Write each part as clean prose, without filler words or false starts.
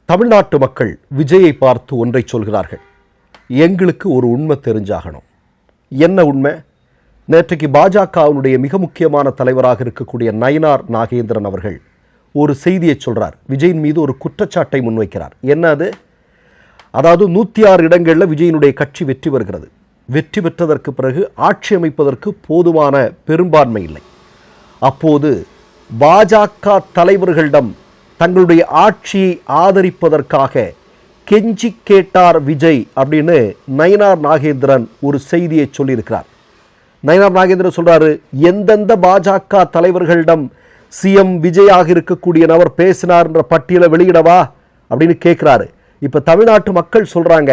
தமிழ்நாட்டு மக்கள் விஜயை பார்த்து ஒன்றை சொல்கிறார்கள். எங்களுக்கு ஒரு உண்மை தெரிஞ்சாகணும். என்ன உண்மை? நேற்றைக்கு பாஜகவினுடைய மிக முக்கியமான தலைவராக இருக்கக்கூடிய நயினார் நாகேந்திரன் அவர்கள் ஒரு செய்தியை சொல்கிறார். விஜயின் மீது ஒரு குற்றச்சாட்டை முன்வைக்கிறார். என்ன அது? அதாவது 106 இடங்களில் விஜயினுடைய கட்சி வெற்றி பெறுகிறது. வெற்றி பெற்றதற்கு பிறகு ஆட்சி அமைப்பதற்கு போதுமான பெரும்பான்மை இல்லை. அப்போது பாஜக தலைவர்களிடம் தங்களுடைய ஆட்சியை ஆதரிப்பதற்காக கெஞ்சி கேட்டார் விஜய் அப்படின்னு நயினார் நாகேந்திரன் ஒரு செய்தியை சொல்லியிருக்கிறார். நயினார் நாகேந்திரன் சொல்றாரு, எந்தெந்த பாஜக தலைவர்களிடம் சிஎம் விஜயாக இருக்கக்கூடிய நபர் பேசினார் என்ற பட்டியலை வெளியிடவா அப்படின்னு கேட்கிறாரு. இப்ப தமிழ்நாட்டு மக்கள் சொல்றாங்க,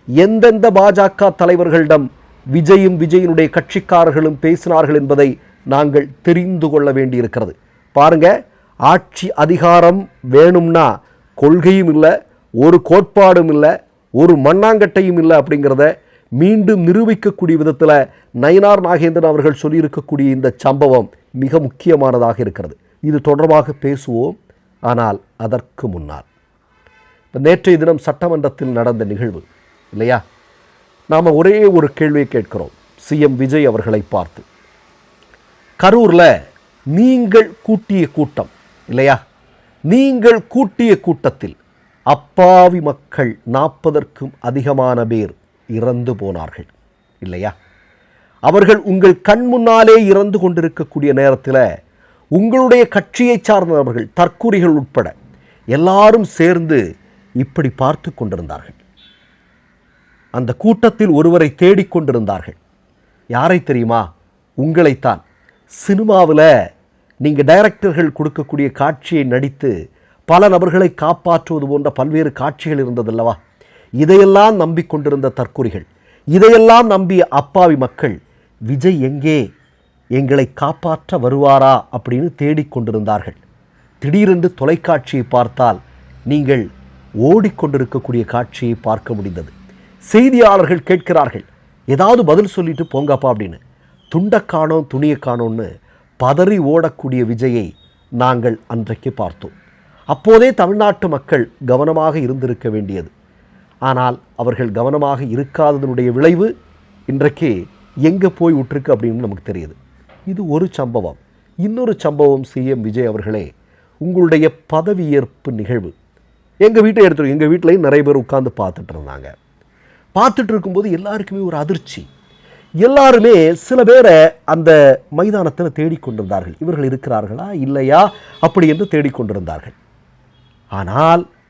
எந்தெந்த பாஜக தலைவர்களிடம் விஜயும் விஜயினுடைய கட்சிக்காரர்களும் பேசினார்கள் என்பதை நாங்கள் தெரிந்து கொள்ள வேண்டியிருக்கிறது. பாருங்க, ஆட்சி அதிகாரம் வேணும்னா கொள்கையும் இல்லை, ஒரு கோட்பாடும் இல்லை, ஒரு மண்ணாங்கட்டையும் இல்லை அப்படிங்கிறத மீண்டும் நிரூபிக்கக்கூடிய விதத்தில் நயினார் நாகேந்திரன் அவர்கள் சொல்லியிருக்கக்கூடிய இந்த சம்பவம் மிக முக்கியமானதாக இருக்கிறது. இது தொடர்பாக பேசுவோம். ஆனால் அதற்கு முன்னால் நேற்றைய தினம் சட்டமன்றத்தில் நடந்த நிகழ்வு இல்லையா? நாம் ஒரே ஒரு கேள்வியை கேட்கிறோம் சிஎம் விஜய் அவர்களை பார்த்து. கரூரில் நீங்கள் கூட்டிய கூட்டம் இல்லையா? நீங்கள் கூட்டிய கூட்டத்தில் அப்பாவி மக்கள் 40க்கும் அதிகமான பேர் இறந்து போனார்கள் இல்லையா? அவர்கள் உங்கள் கண் முன்னாலே இறந்து கொண்டிருக்கக்கூடிய நேரத்தில் உங்களுடைய கட்சியை சார்ந்தவர்கள், தற்கூரிகள் உட்பட எல்லாரும் சேர்ந்து இப்படி பார்த்து கொண்டிருந்தார்கள். அந்த கூட்டத்தில் ஒருவரை தேடிக்கொண்டிருந்தார்கள். யாரை தெரியுமா? உங்களைத்தான். சினிமாவில் நீங்கள் டைரக்டர்கள் கொடுக்கக்கூடிய காட்சியை நடித்து பல நபர்களை காப்பாற்றுவது போன்ற பல்வேறு காட்சிகள் இருந்ததல்லவா? இதையெல்லாம் நம்பிக்கொண்டிருந்த தற்கொலைகள், இதையெல்லாம் நம்பிய அப்பாவி மக்கள் விஜய் எங்கே, எங்களை காப்பாற்ற வருவாரா அப்படின்னு தேடிக்கொண்டிருந்தார்கள். திடீரென்று தொலைக்காட்சியை பார்த்தால் நீங்கள் ஓடிக்கொண்டிருக்கக்கூடிய காட்சியை பார்க்க முடிந்தது. செய்தியாளர்கள் கேட்கிறார்கள், ஏதாவது பதில் சொல்லிட்டு போங்கப்பா அப்படின்னு. துண்டை காணோம் துணியை காணோன்னு பதறி ஓடக்கூடிய விஜயை நாங்கள் அன்றைக்கு பார்த்தோம். அப்போதே தமிழ்நாட்டு மக்கள் கவனமாக இருந்திருக்க வேண்டியது. ஆனால் அவர்கள் கவனமாக இருக்காததனுடைய விளைவு இன்றைக்கு எங்கே போய் விட்டுருக்கு அப்படின்னு நமக்கு தெரியுது. இது ஒரு சம்பவம். இன்னொரு சம்பவம், சிஎம் விஜய் அவர்களே, உங்களுடைய பதவியேற்பு நிகழ்வு எங்கள் வீட்டை எடுத்துருவோம். எங்கள் வீட்டிலையும் நிறைய பேர் உட்கார்ந்து பார்த்துட்டு இருந்தாங்க. பார்த்துட்டு இருக்கும்போது எல்லாருக்குமே ஒரு அதிர்ச்சி. எல்லாருமே சில பேரை அந்த மைதானத்தில் தேடிக்கொண்டிருந்தார்கள். இவர்கள் இருக்கிறார்களா இல்லையா அப்படி என்று தேடிக்கொண்டிருந்தார்கள். ஆனால்